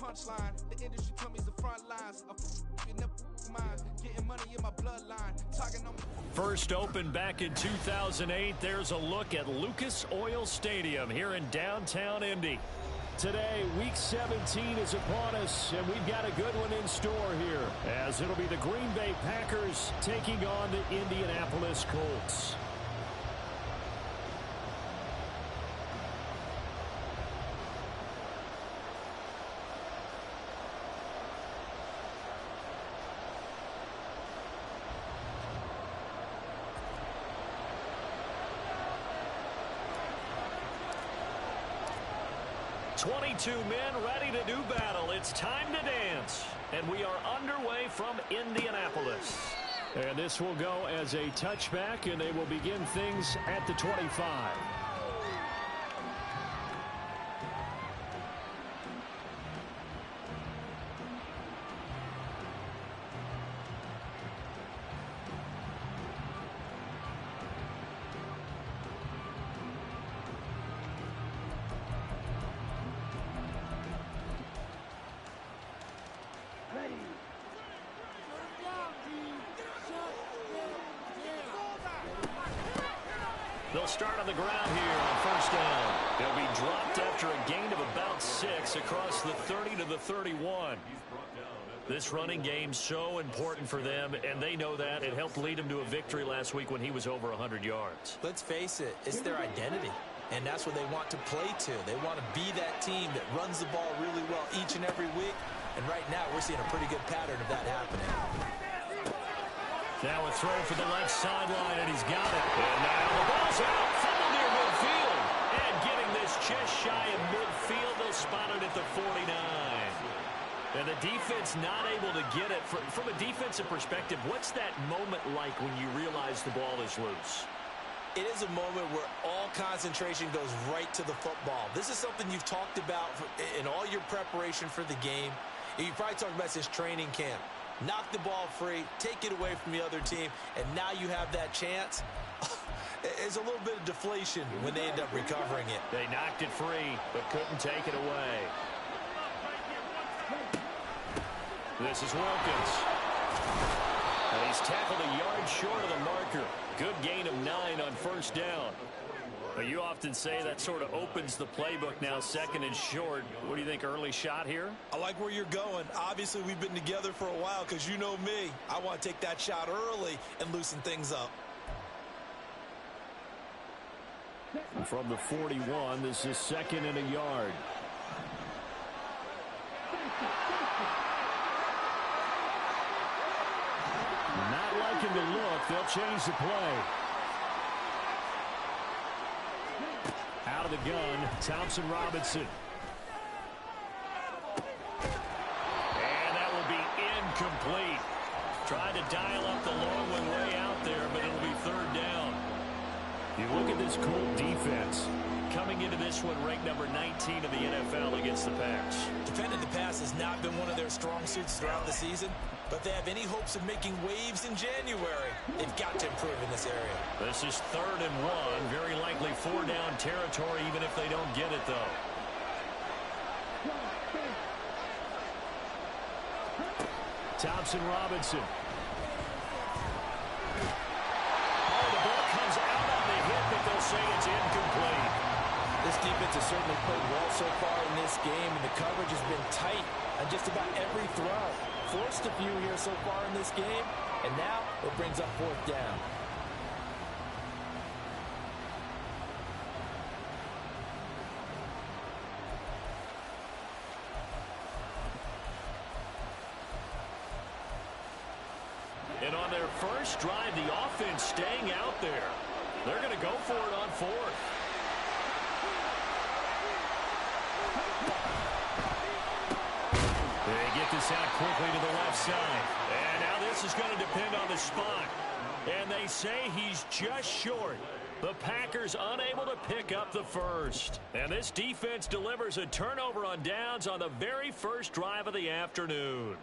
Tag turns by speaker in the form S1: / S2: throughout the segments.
S1: punchline. The industry told me the front lines. You never mind. Getting money in my bloodline. Talking on.
S2: First opened back in 2008. There's a look at Lucas Oil Stadium here in downtown Indy. Today, Week 17 is upon us, and we've got a good one in store here, as it'll be the Green Bay Packers taking on the Indianapolis Colts. Two men ready to do battle. It's time to dance. And we are underway from Indianapolis. And this will go as a touchback, and they will begin things at the 25. They'll start on the ground here on first down. They'll be dropped after a gain of about 6 across the 30 to the 31. This running game so important for them, and they know that. It helped lead them to a victory last week when he was over 100 yards.
S3: Let's face it, it's their identity, and that's what they want to play to. They want to be that team that runs the ball really well each and every week, and right now we're seeing a pretty good pattern of that happening.
S2: Now a throw for the left sideline, and he's got it. And now the ball's out, fumbled near midfield. And getting this just shy of midfield, they'll spot it at the 49. And the defense not able to get it. From a defensive perspective, what's that moment like when you realize the ball is loose?
S3: It is a moment where all concentration goes right to the football. This is something you've talked about in all your preparation for the game. You probably talked about since training camp. Knock the ball free, take it away from the other team, and now you have that chance. There's a little bit of deflation when they end up recovering it.
S2: They knocked it free, but couldn't take it away. This is Wilkins. And he's tackled a yard short of the marker. Good gain of 9 on first down. But you often say that sort of opens the playbook now, second and short. What do you think, early shot here?
S3: I like where you're going. Obviously, we've been together for a while because you know me. I want to take that shot early and loosen things up.
S2: From the 41, this is second and a yard. Not liking the look. They'll change the play. Out of the gun, Thompson Robinson. And that will be incomplete. Tried to dial up the long one way out there, but it'll be third down. You look at this Colt defense. Coming into this one, ranked number 19 in the NFL against the pass. Defending the pass has not been one of their strong suits throughout the season, but they have any hopes of making waves in January. They've got to improve in this area. This is 3rd and 1. Very likely 4-down territory, even if they don't get it, though. Thompson Robinson. Oh, the ball comes out on the hit, but they'll say it's incomplete.
S3: This defense has certainly played well so far in this game, and the coverage has been tight on just about every throw. Forced a few here so far in this game, and now it brings up 4th down.
S2: And on their first drive, the offense staying out there. They're going to go for it on 4th. They get this out quickly to the left side. And now this is going to depend on the spot. And they say he's just short. The Packers unable to pick up the first. And this defense delivers a turnover on downs on the very first drive of the afternoon.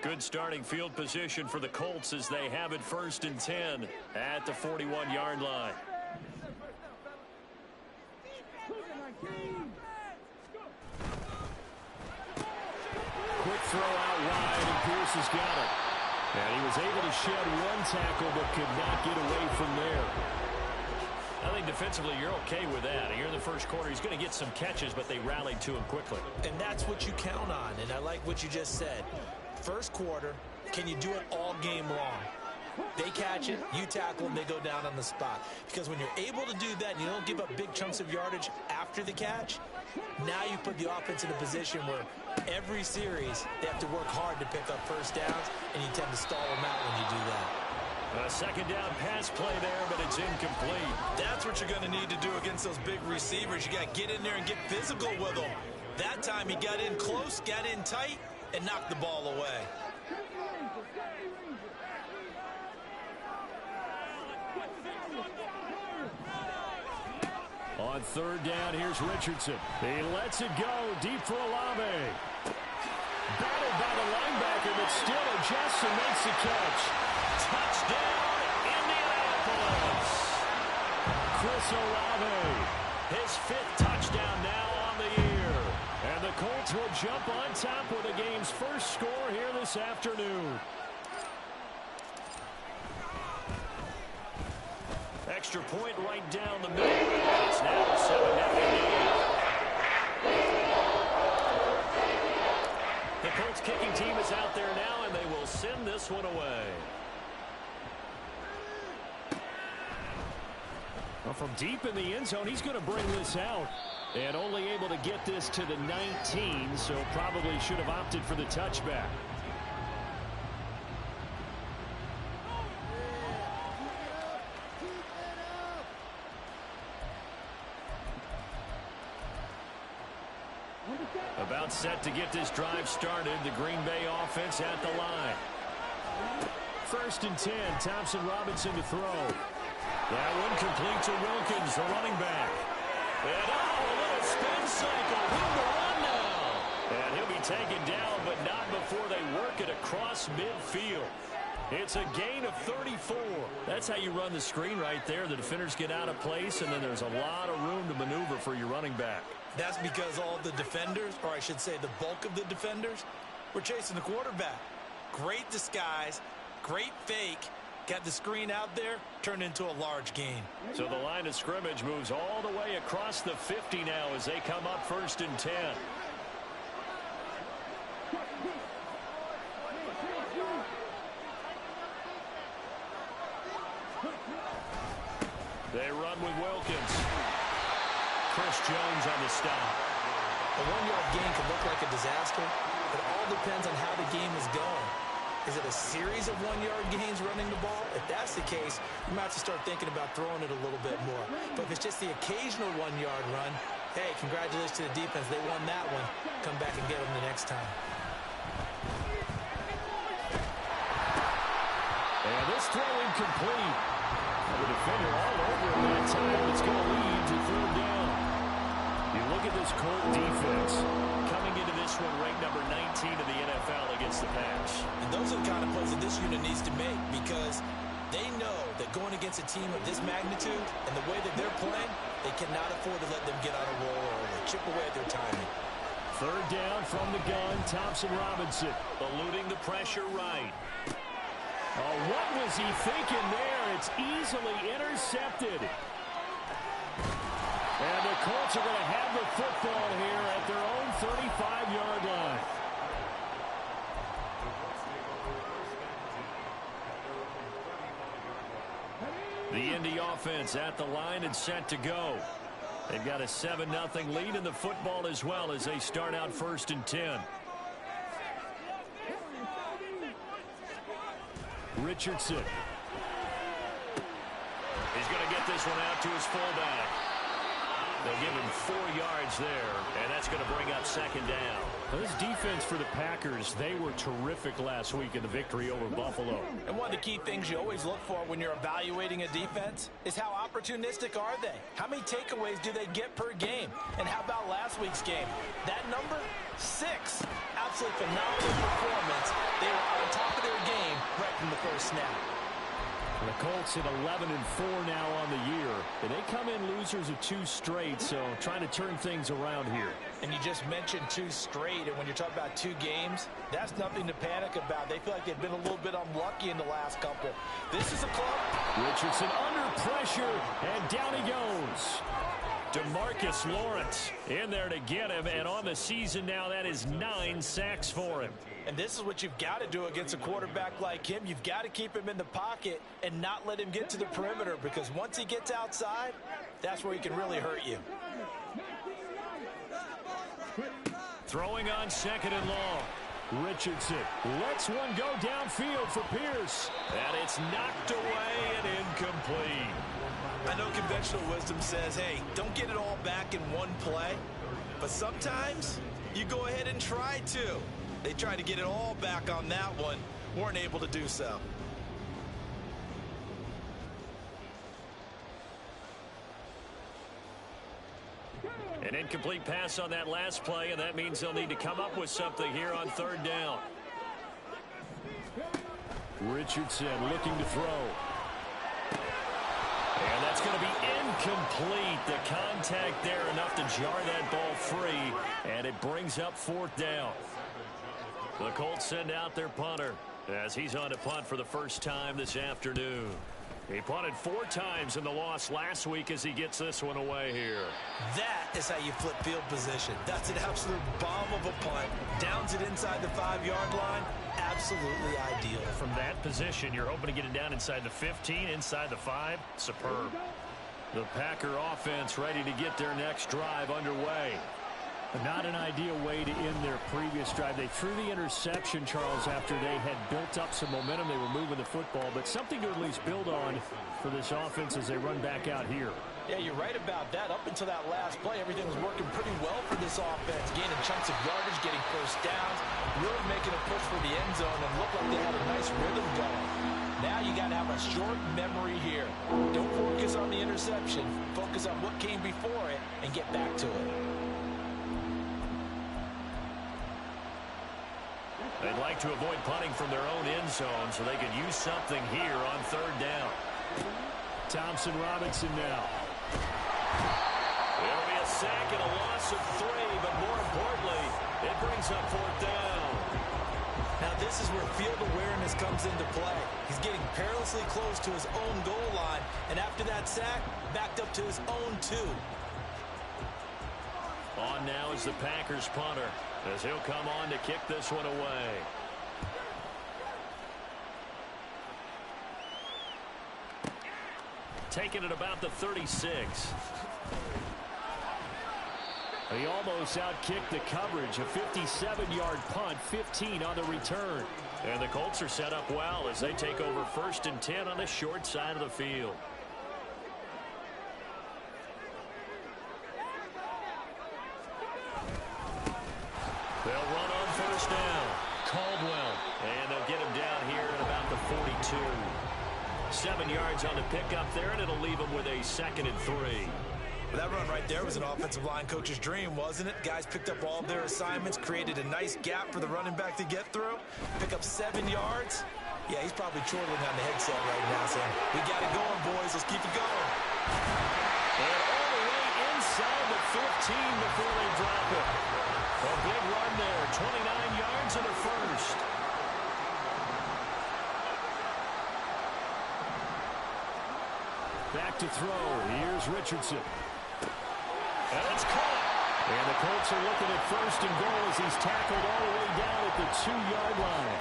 S2: Good starting field position for the Colts as they have it 1st and 10 at the 41-yard line. Quick throw out wide, and Pierce has got it. And he was able to shed one tackle, but could not get away from there. I think defensively you're okay with that. Here in the first quarter, he's going to get some catches, but they rallied to him quickly.
S3: And that's what you count on, and I like what you just said. First quarter, can you do it all game long? They catch it, you tackle, and they go down on the spot. Because when you're able to do that and you don't give up big chunks of yardage after the catch, now you put the offense in a position where every series they have to work hard to pick up first downs, and you tend to stall them out when you do that.
S2: A second down pass play there, but it's incomplete.
S3: That's what you're going to need to do against those big receivers. You got to get in there and get physical with them. That time he got in close, got in tight, and knocked the ball away.
S2: On third down, here's Richardson. He lets it go deep for Olave. Battled by the linebacker, but still adjusts and makes the catch. Touchdown, Indianapolis. Chris Olave, his 5th touchdown now on the year. And the Colts will jump on top with the game's first score here this afternoon. Extra point right down the middle. It's now a 7-0 game. The Colts kicking team is out there now, and they will send this one away. Well, from deep in the end zone, he's going to bring this out. And only able to get this to the 19, so probably should have opted for the touchback. About set to get this drive started. The Green Bay offense at the line. 1st and 10. Thompson Robinson to throw. That one complete to Wilkins, the running back. And a little spin cycle. Room to run now. And he'll be taken down, but not before they work it across midfield. It's a gain of 34. That's how you run the screen right there. The defenders get out of place, and then there's a lot of room to maneuver for your running back.
S3: That's because all the defenders, or I should say the bulk of the defenders, were chasing the quarterback. Great disguise, great fake, got the screen out there, turned into a large gain.
S2: So the line of scrimmage moves all the way across the 50 now as they come up 1st and 10. They run with Wilkins. Chris Jones on the stop.
S3: A 1-yard gain could look like a disaster. It all depends on how the game is going. Is it a series of 1-yard gains running the ball? If that's the case, you might have to start thinking about throwing it a little bit more. But if it's just the occasional 1-yard run, hey, congratulations to the defense. They won that one. Come back and get them the next time.
S2: And this throw incomplete. The defender all over him that time. It's going to lead to 3rd down. You look at this Colt defense coming into this one ranked number 19 in the NFL against the pass.
S3: And those are the kind of plays that this unit needs to make because they know that going against a team of this magnitude and the way that they're playing, they cannot afford to let them get on a roll or chip away at their timing.
S2: 3rd down from the gun. Thompson Robinson eluding the pressure right. Oh, what was he thinking there? It's easily intercepted. And the Colts are going to have the football here at their own 35-yard line. The Indy offense at the line and set to go. They've got a 7-0 lead in the football as well as they start out 1st and 10. Richardson. He's going to get this one out to his fullback. They'll give him 4 yards there, and that's going to bring up 2nd down. Now, this defense for the Packers, they were terrific last week in the victory over Buffalo.
S3: And one of the key things you always look for when you're evaluating a defense is how opportunistic are they? How many takeaways do they get per game? And how about last week's game? That number, 6. Absolutely phenomenal performance. They were on top of their game right from the first snap.
S2: The Colts at 11-4 now on the year. And they come in losers of 2 straight, so trying to turn things around here.
S3: And you just mentioned 2 straight, and when you're talking about 2 games, that's nothing to panic about. They feel like they've been a little bit unlucky in the last couple. This is a club.
S2: Richardson under pressure, and down he goes. DeMarcus Lawrence in there to get him, and on the season now, that is 9 sacks for him.
S3: And this is what you've got to do against a quarterback like him. You've got to keep him in the pocket and not let him get to the perimeter, because once he gets outside, that's where he can really hurt you.
S2: Throwing on 2nd and long. Richardson lets one go downfield for Pierce. And it's knocked away and incomplete.
S3: I know conventional wisdom says, hey, don't get it all back in one play. But sometimes you go ahead and try to. They tried to get it all back on that one. Weren't able to do so.
S2: An incomplete pass on that last play, and that means they'll need to come up with something here on 3rd down. Richardson looking to throw. And that's going to be incomplete. The contact there enough to jar that ball free, and it brings up 4th down. The Colts send out their punter as he's on to punt for the first time this afternoon. He punted 4 times in the loss last week as he gets this one away here.
S3: That is how you flip field position. That's an absolute bomb of a punt. Downs it inside the 5-yard line. Absolutely ideal.
S2: From that position, you're hoping to get it down inside the 15, inside the 5. Superb. The Packer offense ready to get their next drive underway. Not an ideal way to end their previous drive. They threw the interception, Charles, after they had built up some momentum. They were moving the football, but something to at least build on for this offense as they run back out here.
S3: Yeah, you're right about that. Up until that last play, everything was working pretty well for this offense. Gaining chunks of yardage, getting first downs, really making a push for the end zone, and looked like they had a nice rhythm going. Now you got to have a short memory here. Don't focus on the interception. Focus on what came before it and get back to it.
S2: They'd like to avoid punting from their own end zone so they could use something here on 3rd down. Thompson Robinson now. It'll be a sack and a loss of 3, but more importantly, it brings up 4th down.
S3: Now this is where field awareness comes into play. He's getting perilously close to his own goal line, and after that sack, backed up to his own 2.
S2: On now is the Packers punter, as he'll come on to kick this one away. Taking it about the 36. He almost outkicked the coverage. A 57-yard punt, 15 on the return. And the Colts are set up well as they take over 1st and 10 on the short side of the field. They'll run on 1st down. Caldwell. And they'll get him down here at about the 42. 7 yards on the pickup there, and it'll leave him with a 2nd and 3.
S3: That run right there was an offensive line coach's dream, wasn't it? Guys picked up all of their assignments, created a nice gap for the running back to get through, pick up 7 yards. Yeah, he's probably chortling on the headset right now saying, we got it going, boys. Let's keep it going.
S2: And all the way inside the 15 before they drop it. A big run there, 29 yards and a first. Back to throw. Here's Richardson. And it's caught. And the Colts are looking at 1st and goal as he's tackled all the way down at the 2-yard line.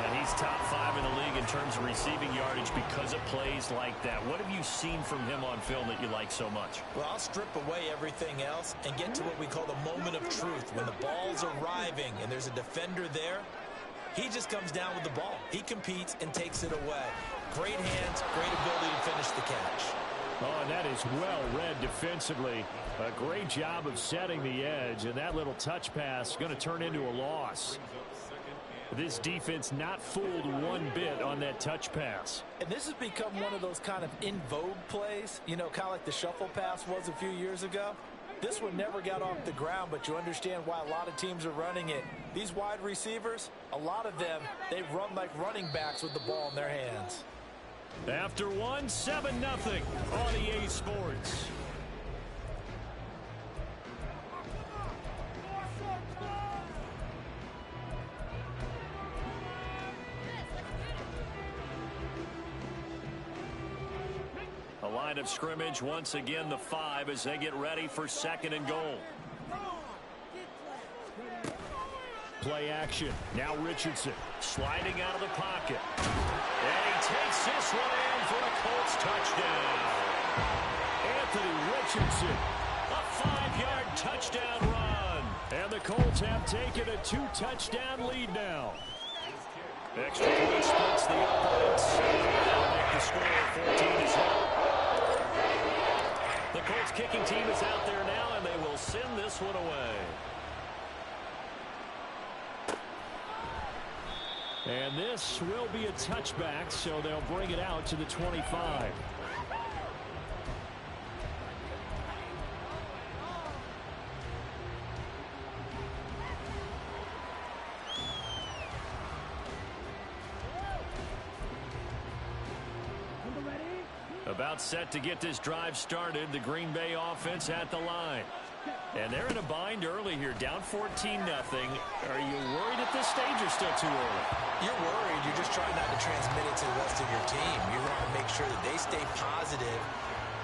S2: And he's top 5 in the league in terms of receiving yardage because of plays like that. What have you seen from him on film that you like so much?
S3: Well, I'll strip away everything else and get to what we call the moment of truth. When the ball's arriving and there's a defender there, he just comes down with the ball. He competes and takes it away. Great hands, great ability to finish the catch.
S2: Oh, and that is well read defensively. A great job of setting the edge, and that little touch pass going to turn into a loss. This defense not fooled one bit on that touch pass.
S3: And this has become one of those kind of in vogue plays, you know, kind of like the shuffle pass was a few years ago. This one never got off the ground, but you understand why a lot of teams are running it. These wide receivers, a lot of them, they run like running backs with the ball in their hands.
S2: After one, 7-0 on EA Sports. A line of scrimmage once again, the 5 as they get ready for 2nd and goal. Play action. Now Richardson sliding out of the pocket. And he takes this one in for a Colts touchdown. Anthony Richardson, a 5-yard touchdown run. And the Colts have taken a 2-touchdown lead now. Extra point splits the opponents. That'll make the score 14-0. The Colts kicking team is out there now, and they will send this one away. And this will be a touchback, so they'll bring it out to the 25. About set to get this drive started. The Green Bay offense at the line. And they're in a bind early here, down 14-0. Are you worried at this stage or still too early?
S3: You're worried. You're just trying not to transmit it to the rest of your team. You want to make sure that they stay positive.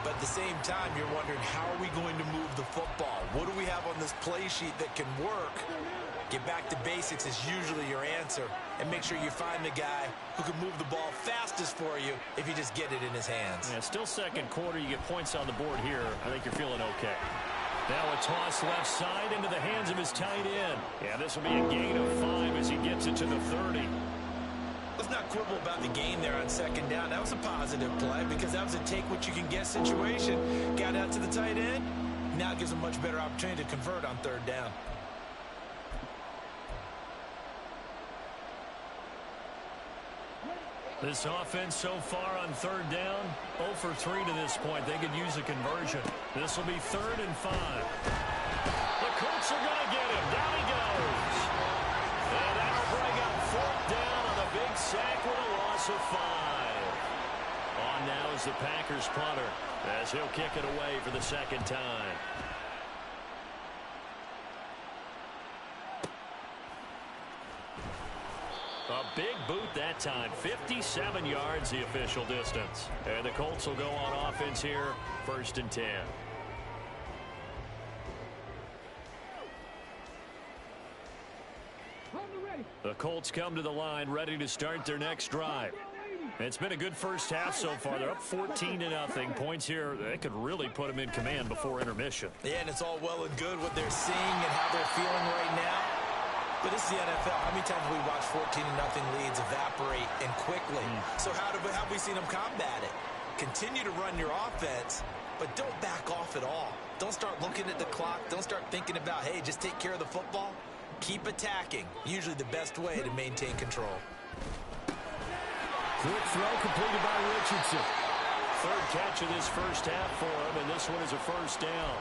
S3: But at the same time, you're wondering, how are we going to move the football? What do we have on this play sheet that can work? Get back to basics is usually your answer. And make sure you find the guy who can move the ball fastest for you if you just get it in his hands.
S2: Yeah, still second quarter. You get points on the board here. I think you're feeling okay. Now a toss left side into the hands of his tight end. Yeah, this will be a gain of 5 as he gets it to the 30.
S3: Let's not quibble about the gain there on 2nd down. That was a positive play because that was a take-what-you-can-get situation. Got out to the tight end. Now it gives a much better opportunity to convert on 3rd down.
S2: This offense so far on 3rd down, 0 for 3 to this point. They could use a conversion. This will be 3rd and 5. The Colts are going to get him. Down he goes. And that'll bring up 4th down on a big sack with a loss of 5. On now is the Packers punter as he'll kick it away for the 2nd time. A big boot that time. 57 yards the official distance. And the Colts will go on offense here. 1st and 10. The Colts come to the line ready to start their next drive. It's been a good first half so far. They're up 14-0. Points here, they could really put them in command before intermission.
S3: Yeah, and it's all well and good what they're seeing and how they're feeling right now. But this is the NFL. How many times have we watched 14-0 leads evaporate and quickly? So how have we seen them combat it? Continue to run your offense, but don't back off at all. Don't start looking at the clock. Don't start thinking about, hey, just take care of the football. Keep attacking. Usually the best way to maintain control.
S2: Quick throw completed by Richardson. 3rd catch of this first half for him, and this one is a 1st down.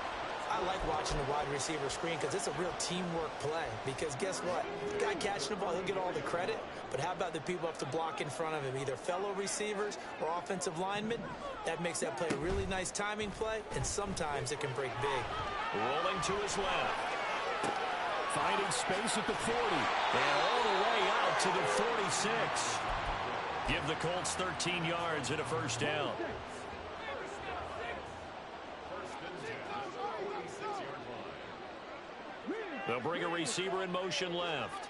S3: I like watching the wide receiver screen because it's a real teamwork play. Because guess what? The guy catching the ball, he'll get all the credit. But how about the people up to block in front of him, either fellow receivers or offensive linemen? That makes that play a really nice timing play, and sometimes it can break big.
S2: Rolling to his left. Finding space at the 40. And all the way out to the 46. Give the Colts 13 yards and a 1st down. They'll bring a receiver in motion left.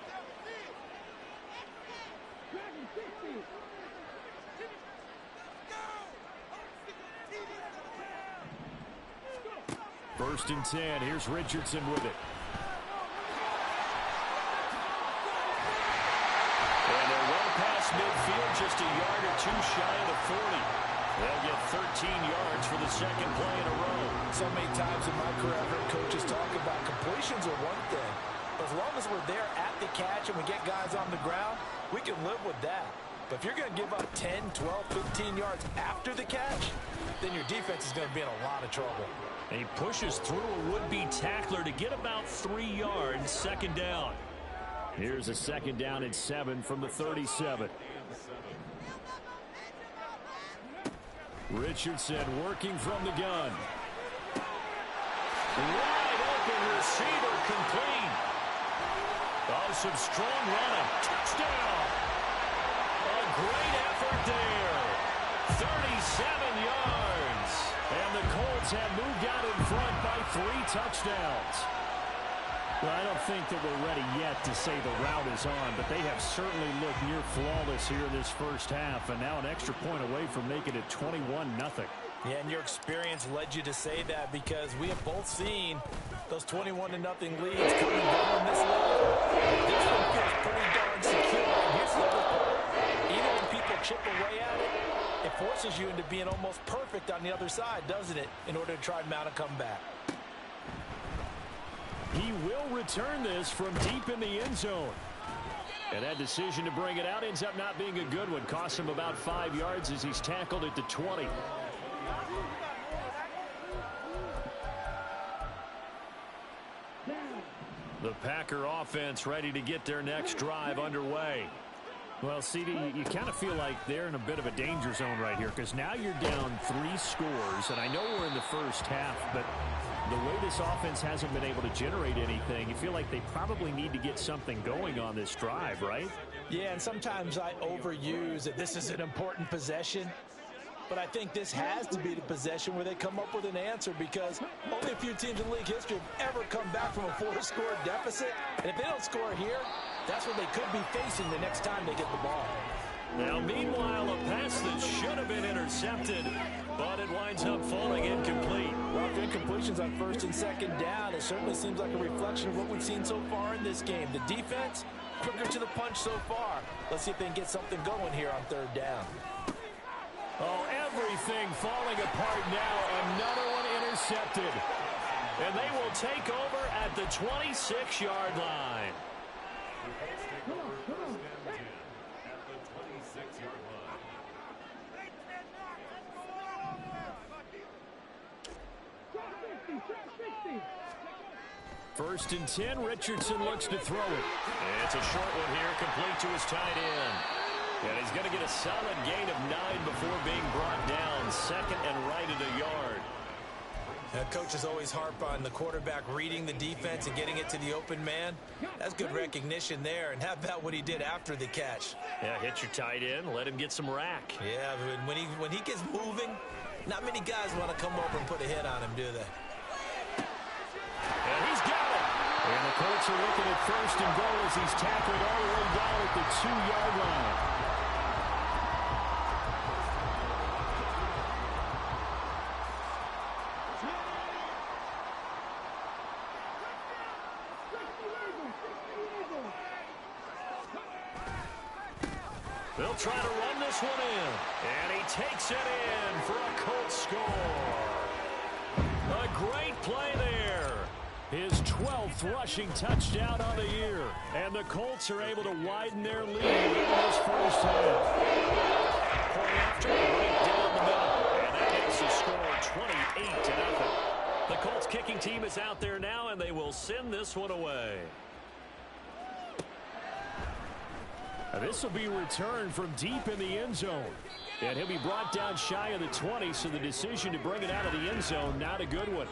S2: First and 10. Here's Richardson with it. And they're well past midfield, just a yard or 2 shy of the 40. They'll get 13 yards for the 2nd play in a row.
S3: So many times in my career, I've heard coaches talk about completions are one thing. But as long as we're there at the catch and we get guys on the ground, we can live with that. But if you're going to give up 10, 12, 15 yards after the catch, then your defense is going to be in a lot of trouble.
S2: And he pushes through a would-be tackler to get about 3 yards, 2nd down. Here's a 2nd down and 7 from the 37. Richardson working from the gun. Wide open receiver complete. Oh, some strong running. Touchdown. A great effort there. 37 yards. And the Colts have moved out in front by 3 touchdowns. Well, I don't think that we're ready yet to say the route is on, but they have certainly looked near flawless here in this first half, and now an extra point away from making it 21-0.
S3: Yeah, and your experience led you to say that because we have both seen those 21-0 leads coming down this level. This one feels pretty darn secure. And here's the other part. Even when people chip away at it, it forces you into being almost perfect on the other side, doesn't it, in order to try and mount a comeback.
S2: He will return this from deep in the end zone. And that decision to bring it out ends up not being a good one. Costs him about 5 yards as he's tackled at the 20. The Packer offense ready to get their next drive underway. Well, CD, you kind of feel like they're in a bit of a danger zone right here because now you're down 3 scores, and I know we're in the first half, but the way this offense hasn't been able to generate anything, you feel like they probably need to get something going on this drive, right?
S3: Yeah, and sometimes I overuse that this is an important possession. But I think this has to be the possession where they come up with an answer because only a few teams in league history have ever come back from a 4-score deficit. And if they don't score here, that's what they could be facing the next time they get the ball.
S2: Now, meanwhile, a pass that should have been intercepted, but it winds up falling incomplete.
S3: Well, if incompletions on 1st and 2nd down, it certainly seems like a reflection of what we've seen so far in this game. The defense, quicker to the punch so far. Let's see if they can get something going here on 3rd down.
S2: Oh, everything falling apart now. Another one intercepted. And they will take over at the 26-yard line. First and 10, Richardson looks to throw it. It's a short one here, complete to his tight end. And he's going to get a solid gain of 9 before being brought down. 2nd and right at a yard.
S3: Now, coaches always harp on the quarterback reading the defense and getting it to the open man. That's good recognition there. And how about what he did after the catch?
S2: Yeah, hit your tight end, let him get some rack.
S3: Yeah, when he gets moving, not many guys want to come over and put a hit on him, do they?
S2: And he's got it. And the Colts are looking at 1st and goal as he's tackled all the way down at the 2-yard line. They'll try to run this one in. And he takes it in for a Colts score. A great play there. His 12th rushing touchdown on the year. And the Colts are able to widen their lead in this first half. Point after, right down the middle. And that makes the score 28-0. The Colts kicking team is out there now, and they will send this one away. This will be returned from deep in the end zone. And he'll be brought down shy of the 20, so the decision to bring it out of the end zone, not a good one.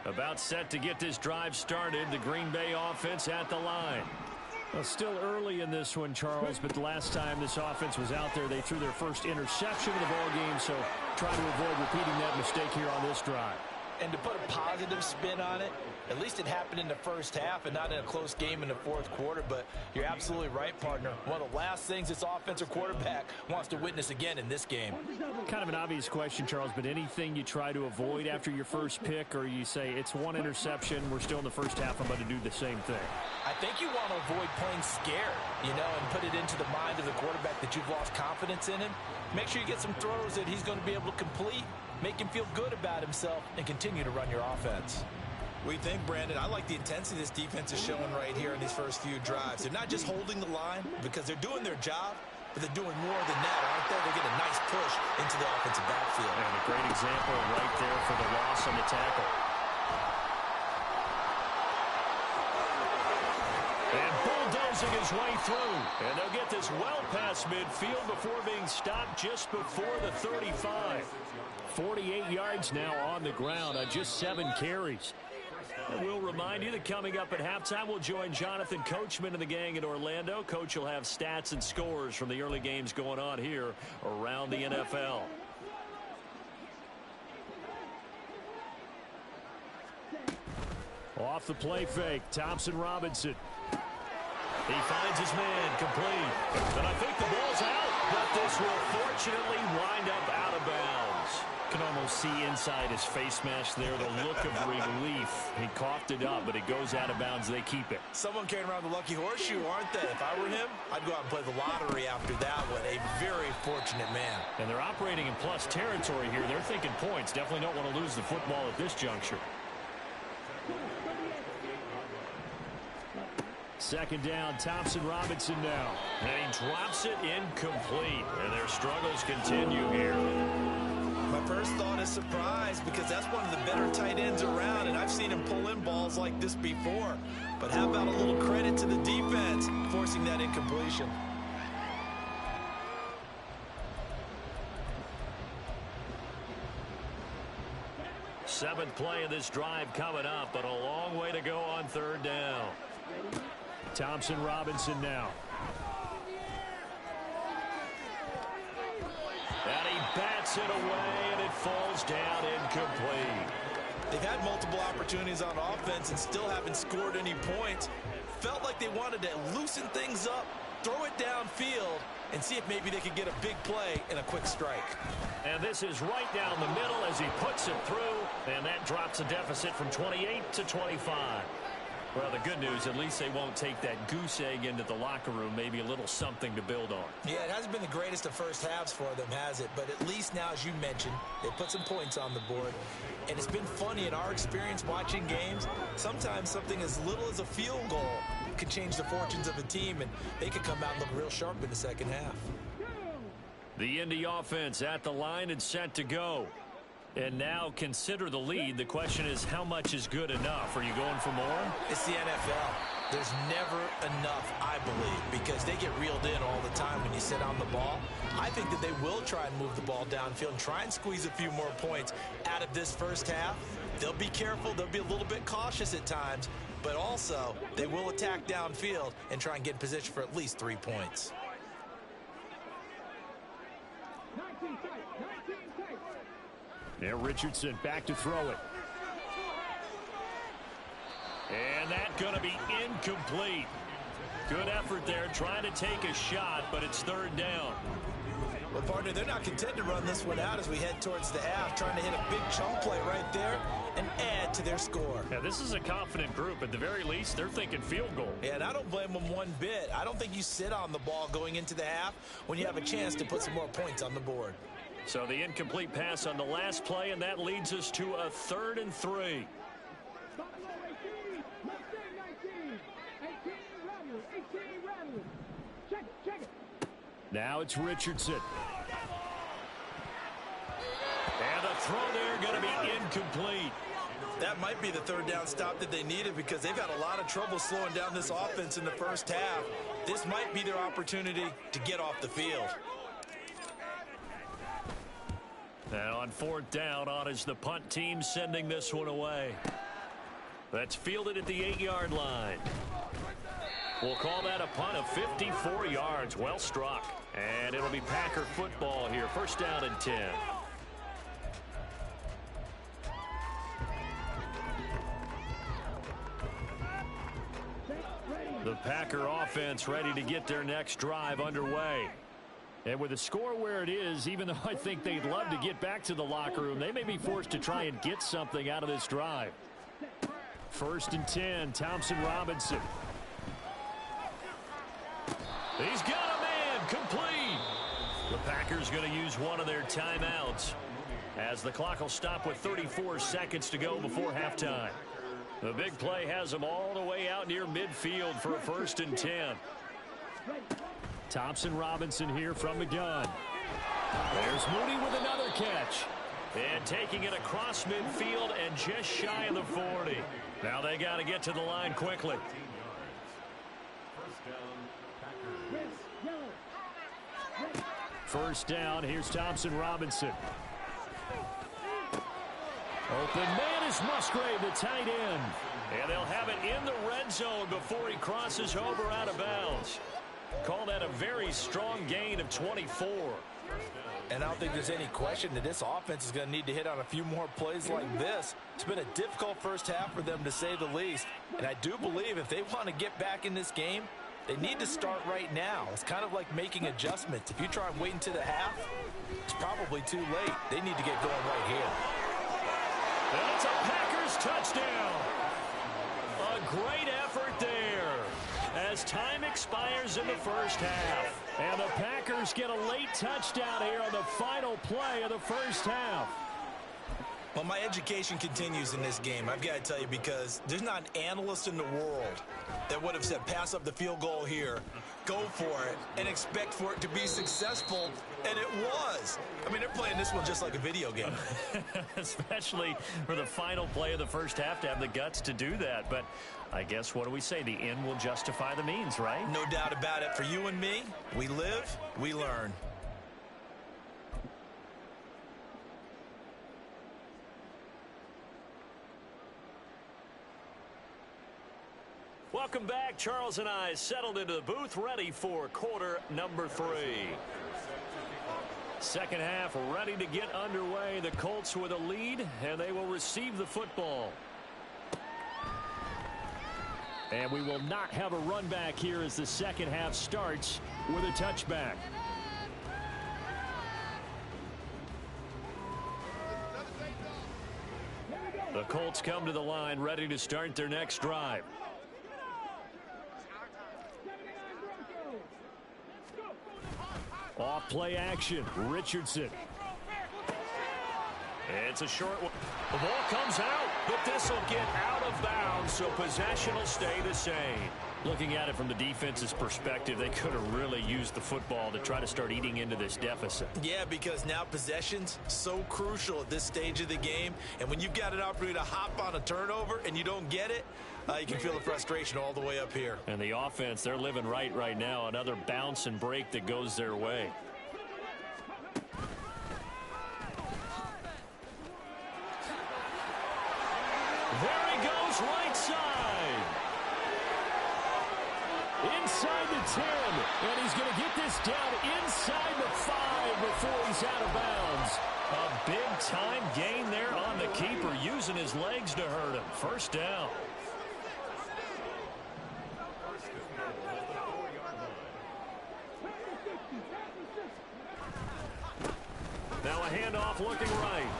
S2: About set to get this drive started, the Green Bay offense at the line. Well, still early in this one, Charles, but the last time this offense was out there, they threw their first interception of the ball game, so try to avoid repeating that mistake here on this drive.
S3: And to put a positive spin on it, at least it happened in the first half and not in a close game in the 4th quarter. But you're absolutely right, partner. One of the last things this offensive quarterback wants to witness again in this game.
S2: Kind of an obvious question, Charles, but anything you try to avoid after your first pick, or you say it's one interception, we're still in the first half, I'm going to do the same thing?
S3: I think you want to avoid playing scared, and put it into the mind of the quarterback that you've lost confidence in him. Make sure you get some throws that he's going to be able to complete, make him feel good about himself, and continue to run your offense. What do you think, Brandon? I like the intensity this defense is showing right here in these first few drives. They're not just holding the line because they're doing their job, but they're doing more than that, aren't they? They're getting a nice push into the offensive backfield.
S2: And a great example right there for the loss on the tackle. losing his way through. And they'll get this well past midfield before being stopped just before the 35. 48 yards now on the ground on just 7 carries. And we'll remind you that coming up at halftime, we'll join Jonathan Coachman and the gang in Orlando. Coach will have stats and scores from the early games going on here around the NFL. Off the play fake, Thompson Robinson. He finds his man, complete. And I think the ball's out, but this will fortunately wind up out of bounds. You can almost see inside his face mask there the look of relief. He coughed it up, but it goes out of bounds. They keep it.
S3: Someone carrying around the lucky horseshoe, aren't they? If I were him, I'd go out and play the lottery after that one. A very fortunate man. And they're operating in plus territory here. They're thinking points. Definitely don't want to lose the football at this juncture.
S2: Second down, Thompson Robinson now. And he drops it incomplete. And their struggles continue here.
S3: My first thought is surprise, because that's one of the better tight ends around, and I've seen him pull in balls like this before. But how about a little credit to the defense forcing that incompletion?
S2: Seventh play of this drive coming up, but a long way to go on third down. Thompson Robinson now. And he bats it away, and it falls down incomplete.
S3: They've had multiple opportunities on offense and still haven't scored any points. Felt like they wanted to loosen things up, throw it downfield, and see if maybe they could get a big play and a quick strike.
S2: And this is right down the middle as he puts it through, and that drops a deficit from 28 to 25. Well, the good news, at least they won't take that goose egg into the locker room. Maybe a little something to build on. Yeah, it hasn't been the greatest of first halves for them, has it? But at least now, as you mentioned, they put some points on the board. And it's been funny in our experience watching games. Sometimes something as little as a field goal could change the fortunes of a team, and they could come out and look real sharp in the second half. The Indy offense at the line and set to go. And now consider the lead. The question is, how much is good enough? Are you going for more? It's the NFL. There's never enough, I believe, because they get reeled in all the time when you sit on the ball. I think that they will try and move the ball downfield and try and squeeze a few more points out of this first half. They'll be careful. They'll be a little bit cautious at times, but also they will attack downfield and try and get in position for at least 3 points. Now Richardson back to throw it. And that's going to be incomplete. Good effort there, trying to take a shot, but it's third down.
S3: Well, partner, they're not content to run this one out as we head towards the half, trying to hit a big chunk play right there and add to their score.
S2: Yeah, this is a confident group. At the very least, they're thinking field goal.
S3: Yeah, and I don't blame them one bit. I don't think you sit on the ball going into the half when you have a chance to put some more points on the board.
S2: So the incomplete pass on the last play, and that leads us to a 3rd and 3. Now it's Richardson. And the throw there going to be incomplete.
S3: That might be the third down stop that they needed, because they've had a lot of trouble slowing down this offense in the first half. This might be their opportunity to get off the field.
S2: And on 4th down, on is the punt team sending this one away. That's fielded at the 8-yard line. We'll call that a punt of 54 yards. Well struck. And it'll be Packer football here. 1st down and 10. The Packer offense ready to get their next drive underway. And with the score where it is, even though I think they'd love to get back to the locker room, they may be forced to try and get something out of this drive. 1st and 10, Thompson Robinson. He's got a man, complete. The Packers going to use one of their timeouts as the clock will stop with 34 seconds to go before halftime. The big play has them all the way out near midfield for a 1st and 10. Thompson Robinson here from the gun. There's Mooney with another catch. And taking it across midfield and just shy of the 40. Now they got to get to the line quickly.
S1: 1st down.
S2: First down, here's Thompson Robinson. Open man is Musgrave, the tight end. And they'll have it in the red zone before he crosses over out of bounds. Call that a very strong gain of 24.
S3: And I don't think there's any question that this offense is going to need to hit on a few more plays like this. It's been a difficult first half for them, to say the least. And I do believe if they want to get back in this game, they need to start right now. It's kind of like making adjustments. If you try and wait until the half, it's probably too late. They need to get going right here.
S2: And it's a Packers touchdown. A great effort there as time expires in the first half. And the Packers get a late touchdown here on the final play of the first half.
S3: Well, my education continues in this game, I've got to tell you, because there's not an analyst in the world that would have said pass up the field goal here, go for it, and expect for it to be successful, and it was. I mean, they're playing this one just like a video game.
S2: Especially for the final play of the first half to have the guts to do that. But I guess, what do we say? The end will justify the means, right?
S3: No doubt about it. For you and me, we live, we learn.
S2: Welcome back. Charles and I settled into the booth, ready for quarter number 3. Second half ready to get underway. The Colts with a lead, and they will receive the football. And we will not have a run back here as the second half starts with a touchback. The Colts come to the line, ready to start their next drive. Off play action, Richardson. It's a short one. The ball comes out, but this will get out of bounds, so possession will stay the same. Looking at it from the defense's perspective, they could have really used the football to try to start eating into this deficit.
S3: Yeah, because now possession's so crucial at this stage of the game, and when you've got an opportunity to hop on a turnover and you don't get it, you can feel the frustration all the way up here.
S2: And the offense, they're living right now. Another bounce and break that goes their way. There he goes, right side. Inside the 10, and he's going to get this down inside the 5 before he's out of bounds. A big-time gain there on the keeper, using his legs to hurt him. First down. Now a handoff looking right.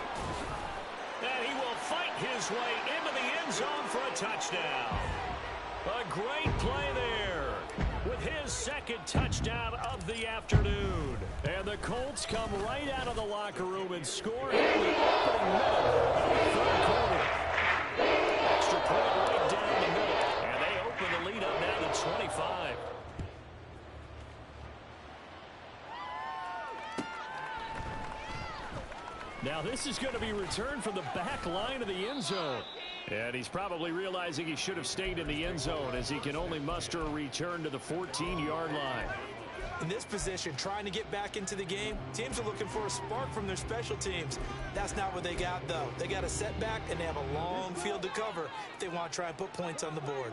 S2: And he will fight his way into the end zone for a touchdown. A great play there with his second touchdown of the afternoon. And the Colts come right out of the locker room and score in the opening minute of the third quarter. Extra point right down the middle. And they open the lead up now to 25. Now this is going to be returned from the back line of the end zone. And he's probably realizing he should have stayed in the end zone as he can only muster a return to the 14-yard line.
S3: In this position, trying to get back into the game, teams are looking for a spark from their special teams. That's not what they got, though. They got a setback, and they have a long field to cover if they want to try and put points on the board.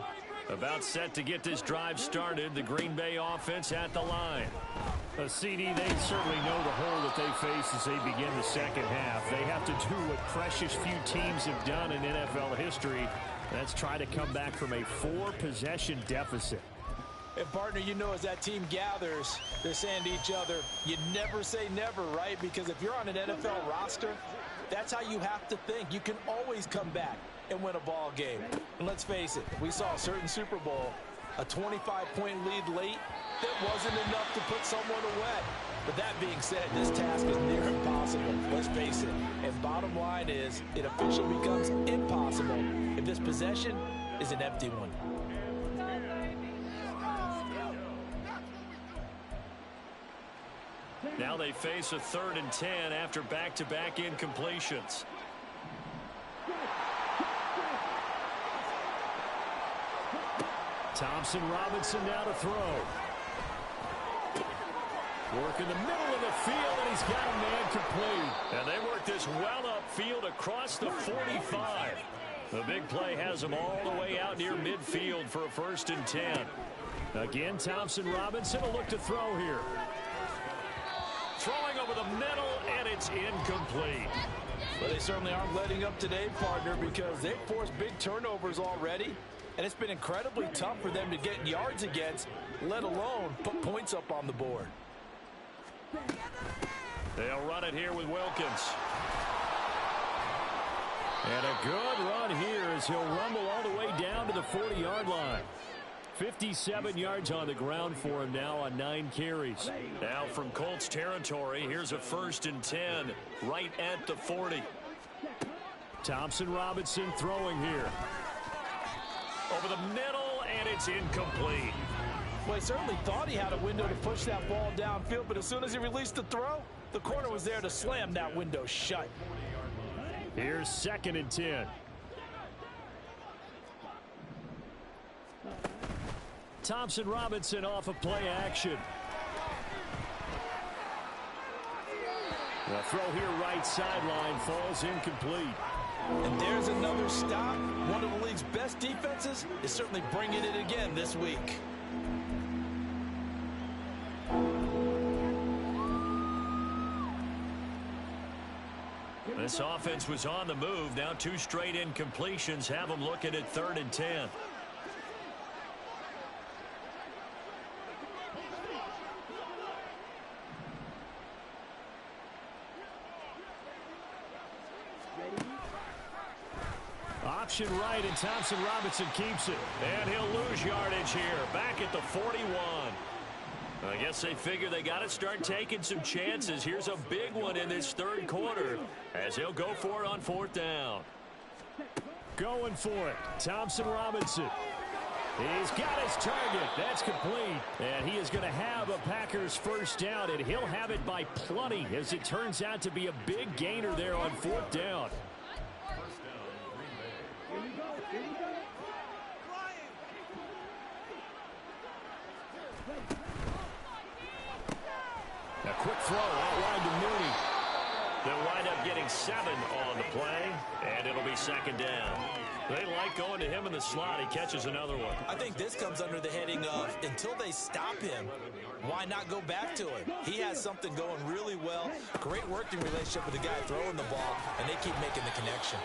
S2: About set to get this drive started, the Green Bay offense at the line. CD, they certainly know the hole that they face as they begin the second half. They have to do what precious few teams have done in NFL history. That's try to come back from a 4-possession deficit.
S3: And, partner, you know, as that team gathers, they're saying to each other, you never say never, right? Because if you're on an NFL roster, that's how you have to think. You can always come back and win a ball game. And let's face it, we saw a certain Super Bowl, a 25-point lead late, that wasn't enough to put someone away. But that being said, this task is near impossible. Let's face it. And bottom line is, it officially becomes impossible if this possession is an empty one.
S2: Now they face a 3rd and 10 after back-to-back incompletions. Thompson Robinson now to throw. Working the middle of the field, and he's got a man complete. And they work this well upfield across the 45. The big play has them all the way out near midfield for a 1st and 10. Again, Thompson Robinson will look to throw here. Throwing over the middle, and it's incomplete.
S3: But they certainly aren't letting up today, partner, because they've forced big turnovers already. And it's been incredibly tough for them to get yards against, let alone put points up on the board.
S2: They'll run it here with Wilkins. And a good run here as he'll rumble all the way down to the 40-yard line. 57 yards on the ground for him now on 9 carries. Now from Colts territory, here's a 1st and 10 right at the 40. Thompson Robinson throwing here. Over the middle, and it's incomplete.
S3: Well, he certainly thought he had a window to push that ball downfield, but as soon as he released the throw, the corner was there to slam that window shut.
S2: Here's 2nd and 10. Thompson Robinson off of play action. The throw here right sideline falls incomplete.
S3: And there's another stop. One of the league's best defenses is certainly bringing it again this week.
S2: This offense was on the move. Now 2 straight incompletions have them looking at 3rd and 10. Option right, and Thompson Robinson keeps it. And he'll lose yardage here. Back at the 41. I guess they figure they got to start taking some chances. Here's a big one in this 3rd quarter as he'll go for it on 4th down. Going for it. Thompson Robinson. He's got his target. That's complete. And he is going to have a Packers 1st down, and he'll have it by plenty as it turns out to be a big gainer there on 4th down. A quick throw out wide to Mooney. They'll wind up getting 7 on the play, and it'll be 2nd down. They like going to him in the slot. He catches another one.
S3: I think this comes under the heading of until they stop him, why not go back to him? He has something going really well. Great working relationship with the guy throwing the ball, and they keep making the connection.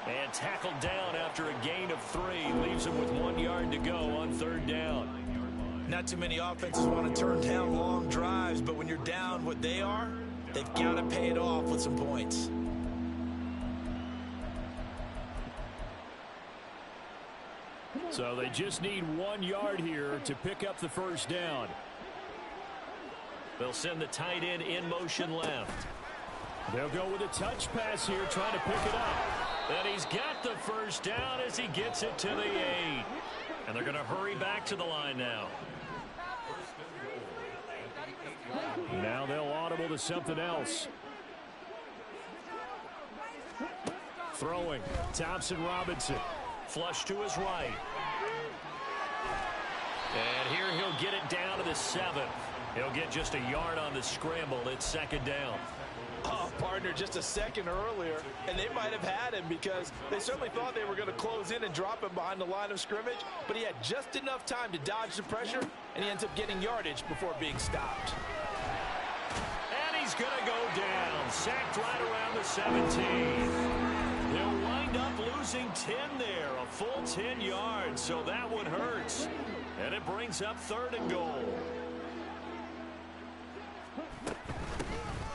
S2: And tackled down after a gain of 3. Leaves him with 1 yard to go on 3rd down.
S3: Not too many offenses want to turn down long drives, but when you're down what they are, they've got to pay it off with some points.
S2: So they just need 1 yard here to pick up the 1st down. They'll send the tight end in motion left. They'll go with a touch pass here, trying to pick it up. And he's got the 1st down as he gets it to the 8. And they're going to hurry back to the line now. Now they'll audible to something else. Throwing. Thompson Robinson. Flush to his right. And here he'll get it down to the 7th. He'll get just a yard on the scramble. It's 2nd down.
S3: Oh, partner, just a second earlier, and they might have had him because they certainly thought they were going to close in and drop him behind the line of scrimmage, but he had just enough time to dodge the pressure, and he ends up getting yardage before being stopped.
S2: And he's going to go down, sacked right around the 17. They'll wind up losing 10 there, a full 10 yards, so that one hurts. And it brings up 3rd and goal.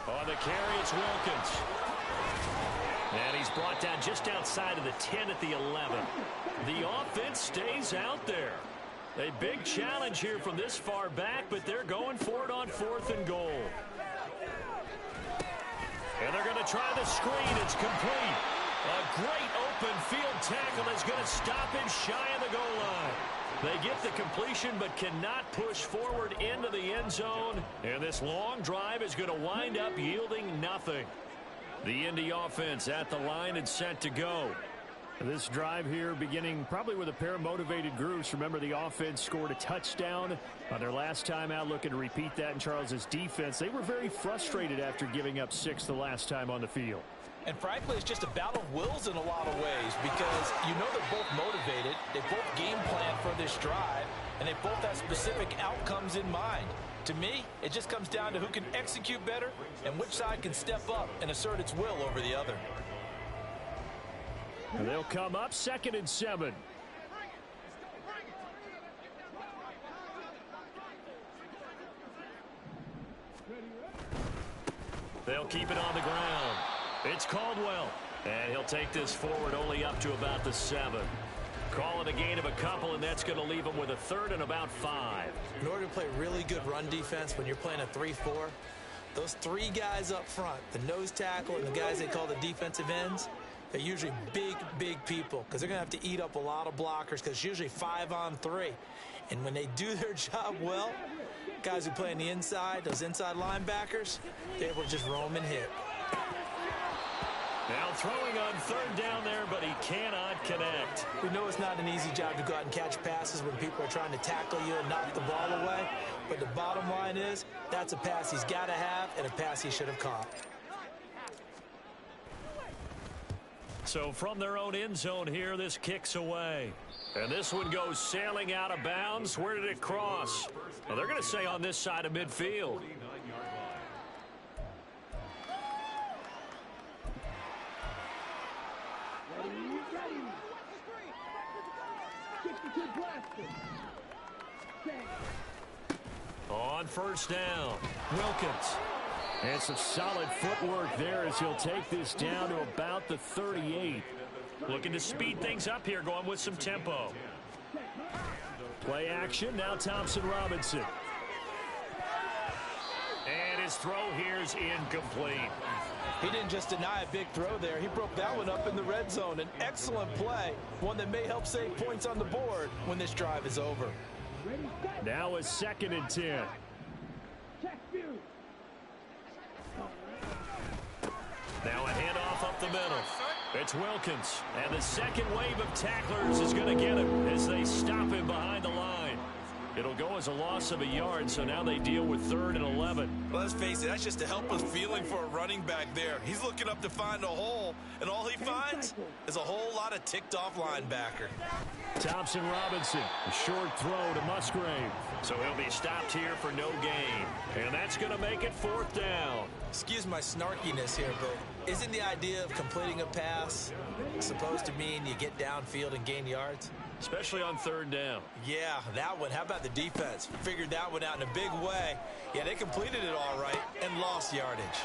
S2: On the carry, it's Wilkins. And he's brought down just outside of the 10 at the 11. The offense stays out there. A big challenge here from this far back, but they're going for it on 4th and goal. And they're going to try the screen. It's complete. A great open field tackle is going to stop him shy of the goal line. They get the completion but cannot push forward into the end zone. And this long drive is going to wind up yielding nothing. The Indy offense at the line and set to go. This drive here beginning probably with a pair of motivated groups. Remember, the offense scored a touchdown on their last time out, looking to repeat that in Charles's defense. They were very frustrated after giving up 6 the last time on the field.
S3: And frankly, it's just a battle of wills in a lot of ways because you know they're both motivated. They both game plan for this drive, and they both have specific outcomes in mind. To me, it just comes down to who can execute better and which side can step up and assert its will over the other.
S2: And they'll come up 2nd and 7. They'll keep it on the ground. It's Caldwell. And he'll take this forward only up to about the 7. Calling a gain of a couple, and that's going to leave them with a 3rd and about 5.
S3: In order to play really good run defense when you're playing a 3-4, those 3 guys up front, the nose tackle and the guys they call the defensive ends, they're usually big people because they're going to have to eat up a lot of blockers because it's usually 5 on 3. And when they do their job well, guys who play on the inside, those inside linebackers, they're able to just roam and hit.
S2: Now throwing on 3rd down there, but he cannot connect.
S3: We know it's not an easy job to go out and catch passes when people are trying to tackle you and knock the ball away. But the bottom line is that's a pass he's got to have and a pass he should have caught.
S2: So from their own end zone here, this kicks away. And this one goes sailing out of bounds. Where did it cross? Well, they're going to say on this side of midfield. On 1st down, Wilkins. And some solid footwork there as he'll take this down to about the 38. Looking to speed things up here, going with some tempo. Play action, now Thompson Robinson. And his throw here is incomplete.
S3: He didn't just deny a big throw there. He broke that one up in the red zone. An excellent play, one that may help save points on the board when this drive is over.
S2: Now a 2nd and 10. Now a handoff up the middle. It's Wilkins. And the second wave of tacklers is going to get him as they stop him behind the line. It'll go as a loss of a yard, so now they deal with 3rd and 11.
S3: Well, let's face it, that's just a helpless feeling for a running back there. He's looking up to find a hole, and all he finds is a whole lot of ticked-off linebacker.
S2: Thompson Robinson, a short throw to Musgrave. So he'll be stopped here for no gain. And that's going to make it 4th down.
S3: Excuse my snarkiness here, but isn't the idea of completing a pass supposed to mean you get downfield and gain yards?
S2: Especially on 3rd down.
S3: Yeah, that one. How about the defense? Figured that one out in a big way. Yeah, they completed it all right and lost yardage.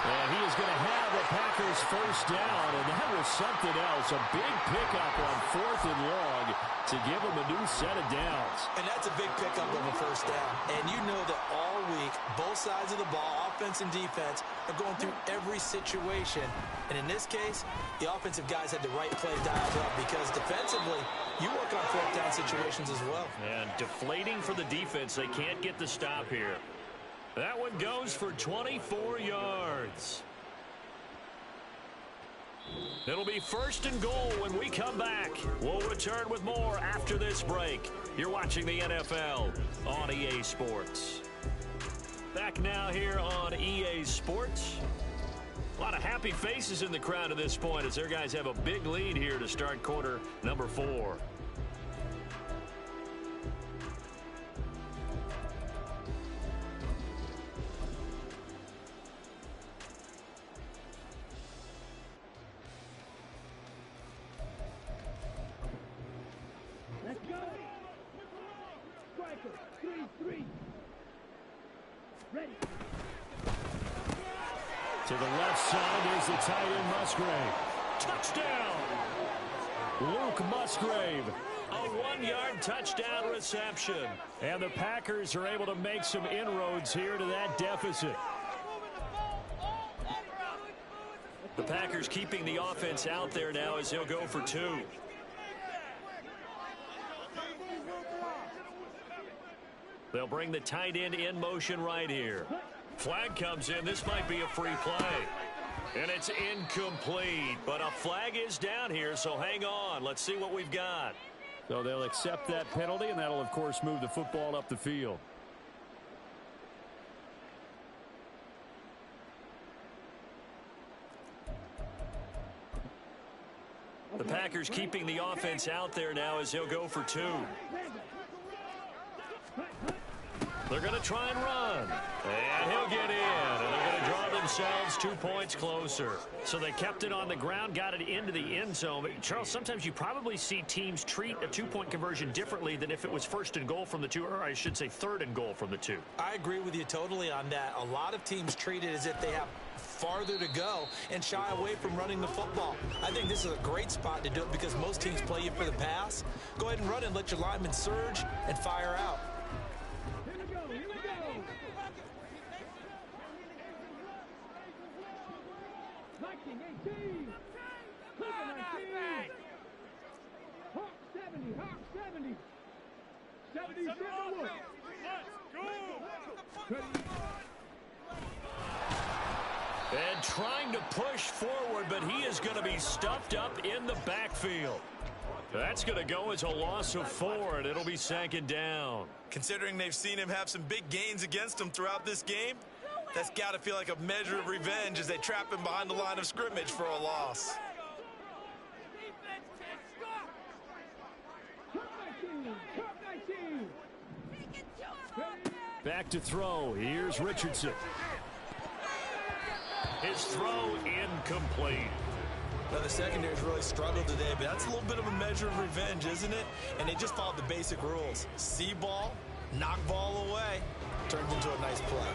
S2: And he is going to have the Packers 1st down, and that was something else. A big pickup on 4th and long to give him a new set of downs.
S3: And that's a big pickup of a 1st down. And you know that all week, both sides of the ball, offense and defense, are going through every situation. And in this case, the offensive guys had the right play dialed up because defensively, you work on 4th down situations as well.
S2: And deflating for the defense. They can't get the stop here. That one goes for 24 yards. It'll be 1st and goal when we come back. We'll return with more after this break. You're watching the NFL on EA Sports. Back now here on EA Sports. A lot of happy faces in the crowd at this point as their guys have a big lead here to start quarter number 4.
S4: Let's go. Striker, 3-3. Ready.
S2: To the left side, there's the tight end Musgrave. Touchdown! Luke Musgrave. A 1-yard touchdown reception. And the Packers are able to make some inroads here to that deficit. The Packers keeping the offense out there now as he'll go for 2. They'll bring the tight end in motion right here. Flag comes in. This might be a free play. And it's incomplete, but a flag is down here, so hang on. Let's see what we've got.
S5: So they'll accept that penalty, and that'll, of course, move the football up the field.
S2: The Packers keeping the offense out there now as he'll go for 2. They're going to try and run. And he'll get in. And they're going to draw themselves 2 points closer. So they kept it on the ground, got it into the end zone. But Charles, sometimes you probably see teams treat a 2-point conversion differently than if it was first and goal from the 2, or I should say third and goal from the 2.
S3: I agree with you totally on that. A lot of teams treat it as if they have farther to go and shy away from running the football. I think this is a great spot to do it because most teams play you for the pass. Go ahead and run and let your linemen surge and fire out.
S4: Here we go. 19, 18. 19. Hawk 70, Hawk 70. 77 Wolf.
S2: And trying to push forward, but he is going to be stuffed up in the backfield. That's going to go as a loss of 4, and it'll be second down.
S3: Considering they've seen him have some big gains against them throughout this game, that's got to feel like a measure of revenge as they trap him behind the line of scrimmage for a loss.
S5: Back to throw. Here's Richardson.
S2: His throw incomplete.
S3: Now, the secondary's really struggled today, but that's a little bit of a measure of revenge, isn't it? And they just followed the basic rules. See ball, knock ball away, turns into a nice play.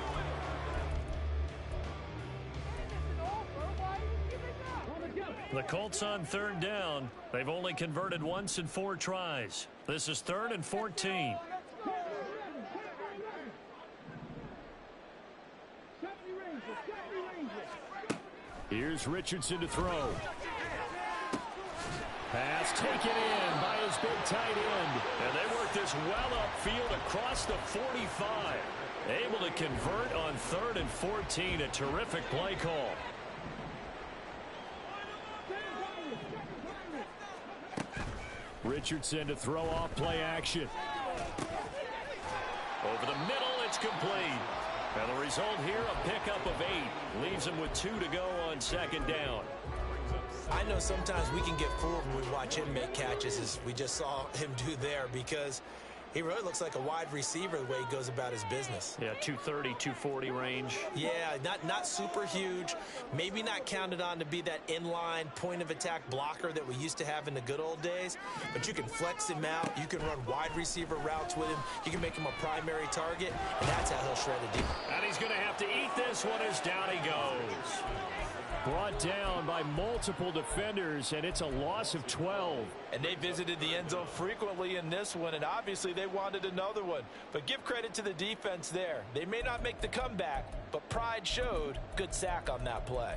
S2: The Colts on third down. They've only converted once in 4 tries. This is 3rd and 14.
S5: Here's Richardson to throw. Pass taken in by his big tight end.
S2: And they work this well upfield across the 45. Able to convert on 3rd and 14. A terrific play call.
S5: Richardson to throw off play action.
S2: Over the middle, it's complete. And the result here, a pickup of 8. Leaves him with 2 to go on second down.
S3: I know sometimes we can get fooled when we watch him make catches, as we just saw him do there, because he really looks like a wide receiver the way he goes about his business.
S2: Yeah, 230, 240 range.
S3: Yeah, not super huge. Maybe not counted on to be that inline point-of-attack blocker that we used to have in the good old days. But you can flex him out. You can run wide receiver routes with him. You can make him a primary target, and that's how he'll shred a deep.
S2: And he's going to have to eat this one as down he goes.
S5: Brought down by multiple defenders, and it's a loss of 12.
S3: And they visited the end zone frequently in this one, and obviously they wanted another one. But give credit to the defense there. They may not make the comeback, but pride showed. Good sack on that play.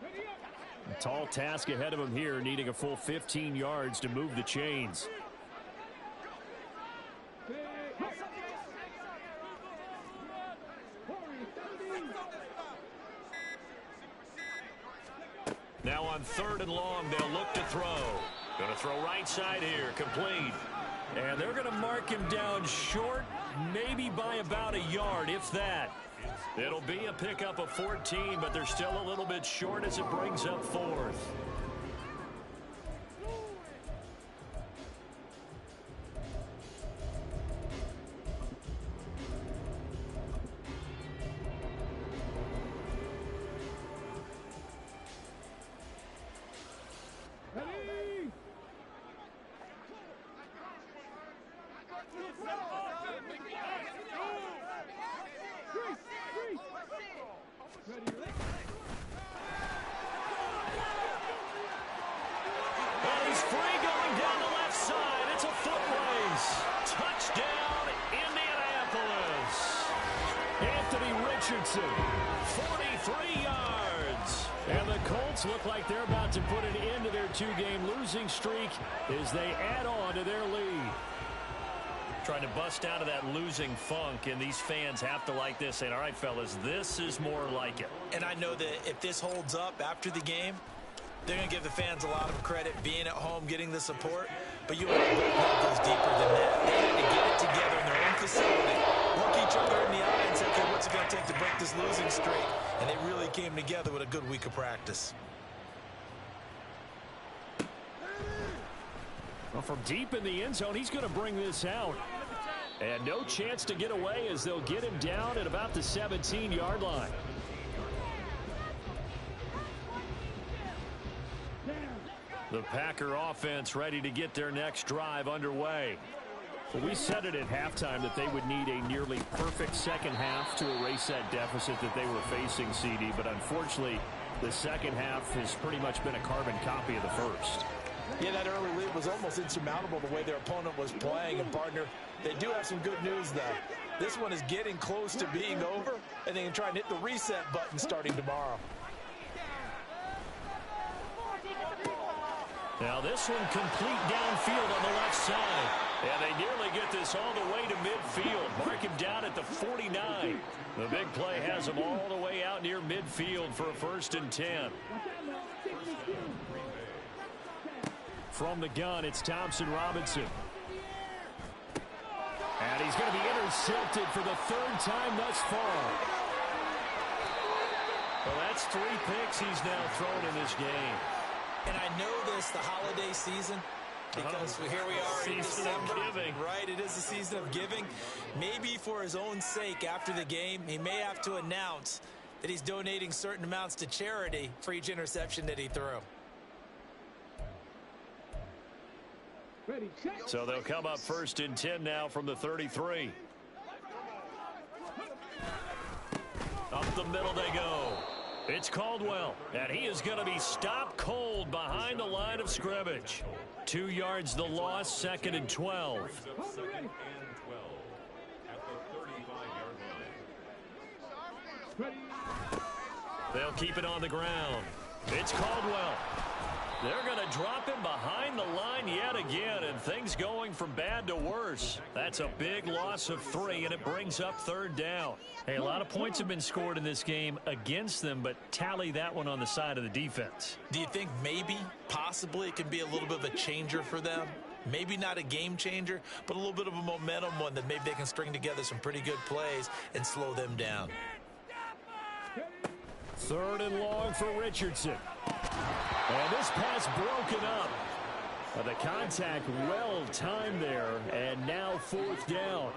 S5: A tall task ahead of him here, needing a full 15 yards to move the chains.
S2: Now on 3rd and long, they'll look to throw. Going to throw right side here, complete. And they're going to mark him down short, maybe by about a yard, if that. It'll be a pickup of 14, but they're still a little bit short as it brings up 4th.
S5: Richardson, 43 yards. And the Colts look like they're about to put an end to their 2-game losing streak as they add on to their lead.
S2: Trying to bust out of that losing funk, and these fans have to like this, saying, all right, fellas, this is more like it.
S3: And I know that if this holds up after the game, they're going to give the fans a lot of credit being at home, getting the support. But you and I both know it goes deeper than that. They had to get it together in their own facility, look each other in the eye and say, okay, what's it going to take to break this losing streak? And they really came together with a good week of practice.
S5: Well, from deep in the end zone, he's going to bring this out. And no chance to get away as they'll get him down at about the 17-yard line. The Packer offense ready to get their next drive underway. Well, we said it at halftime that they would need a nearly perfect second half to erase that deficit that they were facing, CD. But unfortunately, the second half has pretty much been a carbon copy of the first.
S3: Yeah, that early lead was almost insurmountable the way their opponent was playing. And, partner, they do have some good news, though. This one is getting close to being over, and they can try and hit the reset button starting tomorrow.
S2: Now this one complete downfield on the left side. And they nearly get this all the way to midfield. Mark him down at the 49. The big play has him all the way out near midfield for a 1st and 10. From the gun, it's Thompson Robinson. And he's going to be intercepted for the 3rd time thus far. Well, that's 3 picks he's now thrown in this game.
S3: And I know this, the holiday season, because here we are in December, right? It is the season of giving. Maybe for his own sake after the game, he may have to announce that he's donating certain amounts to charity for each interception that he threw.
S2: So they'll come up 1st and 10 now from the 33. Up the middle they go. It's Caldwell, and he is going to be stopped cold behind the line of scrimmage. 2 yards the loss, 2nd and 12. They'll keep it on the ground. It's Caldwell. They're going to drop him behind the line yet again, and things going from bad to worse. That's a big loss of 3, and it brings up 3rd down. Hey, a lot of points have been scored in this game against them, but tally that one on the side of the defense.
S3: Do you think maybe, possibly, it can be a little bit of a changer for them? Maybe not a game changer, but a little bit of a momentum one that maybe they can string together some pretty good plays and slow them down.
S5: 3rd and long for Richardson. And this pass broken up. The contact well timed there, and now 4th down.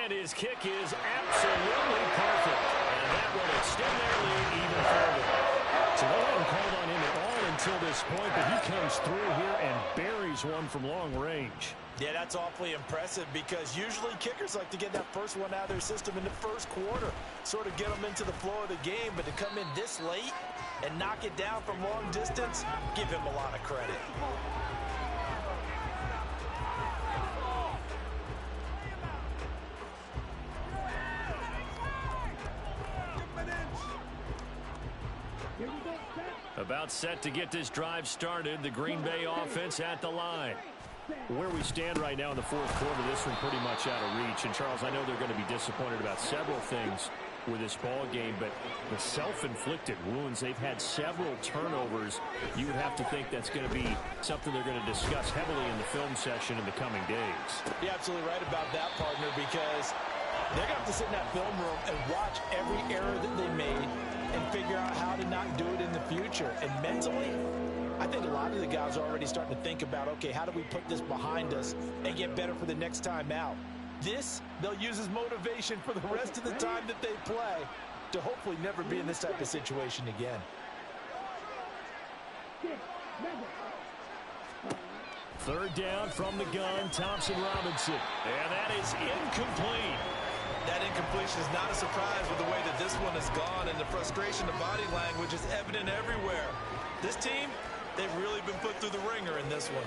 S5: And his kick is absolutely perfect. And that will extend their lead even further. So they haven't called on him at all until this point, but he comes through here and buries one from long range.
S3: Yeah, that's awfully impressive because usually kickers like to get that first one out of their system in the 1st quarter, sort of get them into the flow of the game, but to come in this late and knock it down from long distance, give him a lot of credit.
S2: About set to get this drive started, the Green Bay offense at the line.
S5: Where we stand right now in the 4th quarter, this one pretty much out of reach. And, Charles, I know they're going to be disappointed about several things with this ball game, but the self-inflicted wounds, they've had several turnovers. You would have to think that's going to be something they're going to discuss heavily in the film session in the coming days.
S3: You're absolutely right about that, partner, because they're going to have to sit in that film room and watch every error that they made and figure out how to not do it in the future. And mentally, I think a lot of the guys are already starting to think about, okay, how do we put this behind us and get better for the next time out? This, they'll use as motivation for the rest of the time that they play to hopefully never be in this type of situation again.
S5: 3rd down from the gun, Thompson Robinson.
S2: And that is incomplete.
S3: That incompletion is not a surprise with the way that this one has gone, and the frustration, the body language is evident everywhere. This team, they've really been put through the ringer in this one.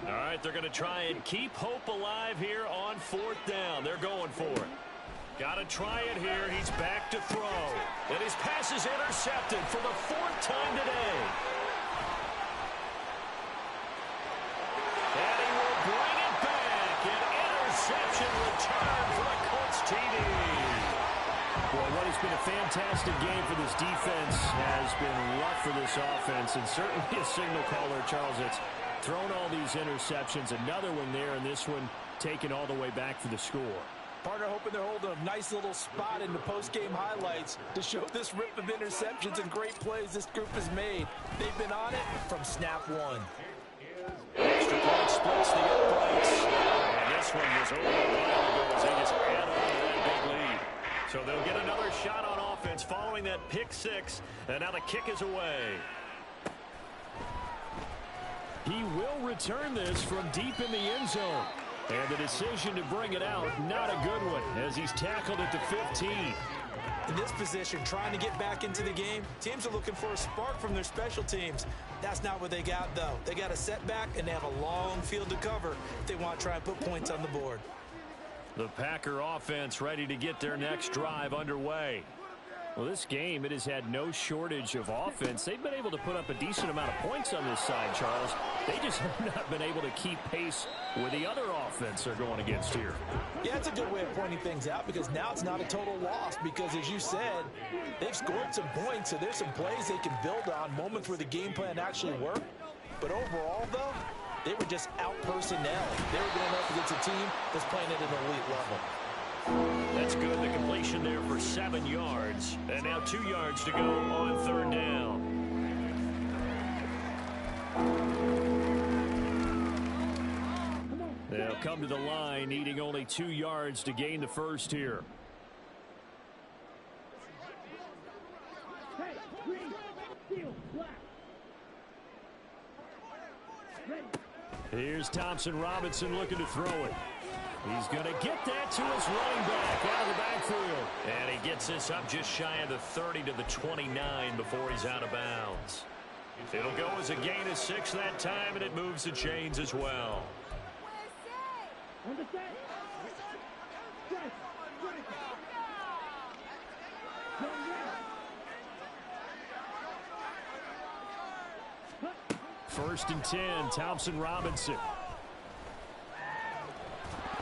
S2: All right, they're going to try and keep hope alive here on 4th down. They're going for it. Got to try it here. He's back to throw. And his pass is intercepted for the 4th time today. And he will bring it back. An interception return for the Colts TD.
S5: Well, what has been a fantastic game for this defense has been rough for this offense, and certainly a signal caller, Charles, that's thrown all these interceptions. Another one there, and this one taken all the way back for the score.
S3: Partner hoping they're holding a nice little spot in the post-game highlights to show this rip of interceptions and great plays this group has made. They've been on it from snap one.
S2: Extra point splits the uprights. And this one was over a while ago as they just add on to that big lead. So they'll get another shot on offense following that pick six. And now the kick is away.
S5: He will return this from deep in the end zone. And the decision to bring it out, not a good one, as he's tackled at the 15.
S3: In this position, trying to get back into the game, teams are looking for a spark from their special teams. That's not what they got, though. They got a setback, and they have a long field to cover if they want to try and put points on the board.
S2: The Packer offense ready to get their next drive underway.
S5: Well, this game, it has had no shortage of offense. They've been able to put up a decent amount of points on this side, Charles. They just have not been able to keep pace with the other offense they're going against here.
S3: Yeah, it's a good way of pointing things out because now it's not a total loss because, as you said, they've scored some points, so there's some plays they can build on, moments where the game plan actually worked. But overall, though, they were just out-personnel. They were going up against a team that's playing at an elite level.
S2: That's good. The completion there for 7 yards. And now 2 yards to go on 3rd down.
S5: They'll come to the line, needing only 2 yards to gain the first here.
S4: Hey, green, steel, black. Ready.
S5: Here's Thompson Robinson looking to throw it. He's going to get that to his running back out of the backfield.
S2: And he gets this up just shy of the 30 to the 29 before he's out of bounds. It'll go as a gain of 6 that time, and it moves the chains as well.
S4: On the set. Strike. Strike.
S5: First and 10, Thompson Robinson.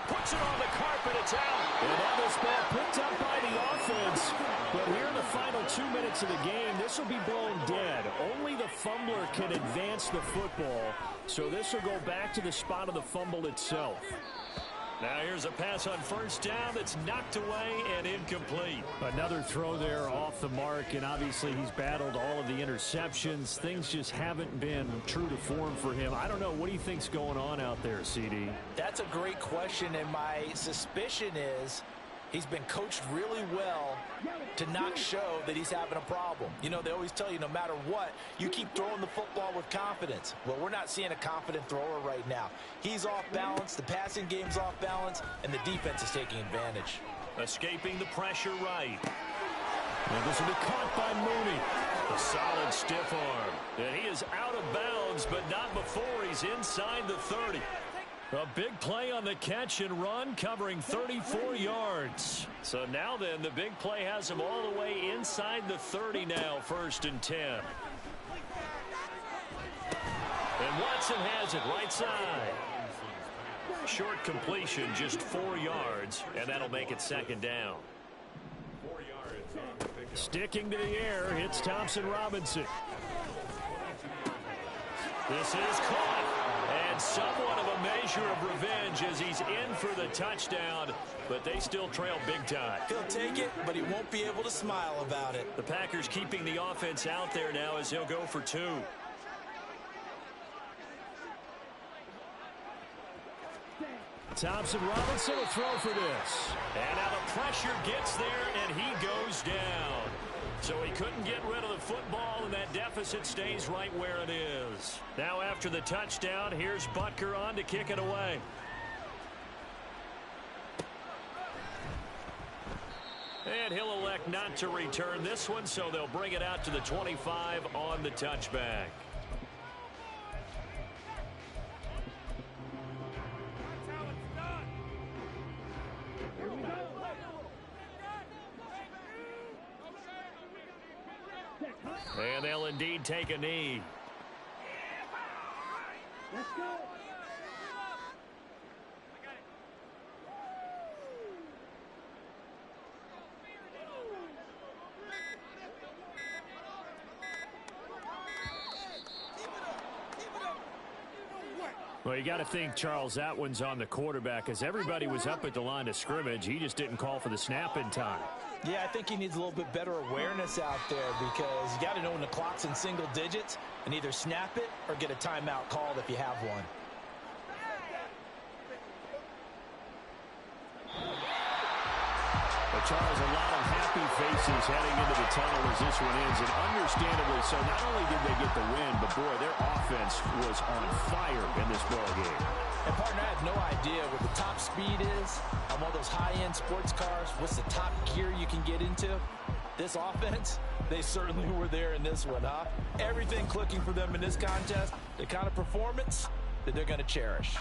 S2: Puts it on the carpet, it's out.
S5: And now this ball picked up by the offense. But here in the final 2 minutes of the game, this will be blown dead. Only the fumbler can advance the football. So this will go back to the spot of the fumble itself.
S2: Now here's a pass on 1st down that's knocked away and incomplete.
S5: Another throw there off the mark, and obviously he's battled all of the interceptions. Things just haven't been true to form for him. I don't know. What do you think's going on out there, CD?
S3: That's a great question, and my suspicion is he's been coached really well to not show that he's having a problem. You know, they always tell you no matter what, you keep throwing the football with confidence. Well, we're not seeing a confident thrower right now. He's off balance, the passing game's off balance, and the defense is taking advantage.
S2: Escaping the pressure right.
S5: And this will be caught by Mooney.
S2: A solid stiff arm. And he is out of bounds, but not before he's inside the 30.
S5: A big play on the catch and run, covering 34 yards.
S2: So now then, the big play has him all the way inside the 30 now, 1st and 10. And Watson has it right side. Short completion, just 4 yards, and that'll make it 2nd down.
S5: Sticking to the air, hits Thompson Robinson.
S2: This is caught. And somewhat of a measure of revenge as he's in for the touchdown, but they still trail big time.
S3: He'll take it, but he won't be able to smile about it.
S2: The Packers keeping the offense out there now as he'll go for 2.
S5: Thompson Robinson will throw for this.
S2: And now the pressure gets there, and he goes down. So he couldn't get rid of the football, and that deficit stays right where it is. Now after the touchdown, here's Butker on to kick it away. And he'll elect not to return this one, so they'll bring it out to the 25 on the touchback. And they'll indeed take a knee.
S4: Let's go.
S5: Well, you got to think, Charles, that one's on the quarterback, as everybody was up at the line of scrimmage. He just didn't call for the snap in time.
S3: Yeah, I think he needs a little bit better awareness out there, because you got to know when the clock's in single digits and either snap it or get a timeout called if you have one.
S5: But Charles, a lot of happy faces heading into the tunnel as this one ends, and understandably so. Not only did they get the win, but boy, their offense was on fire in this ball game.
S3: And partner, I have no idea what the top speed is on one of those high-end sports cars. What's the top gear you can get into? This offense, they certainly were there in this one, huh? Everything clicking for them in this contest, the kind of performance that they're going to cherish.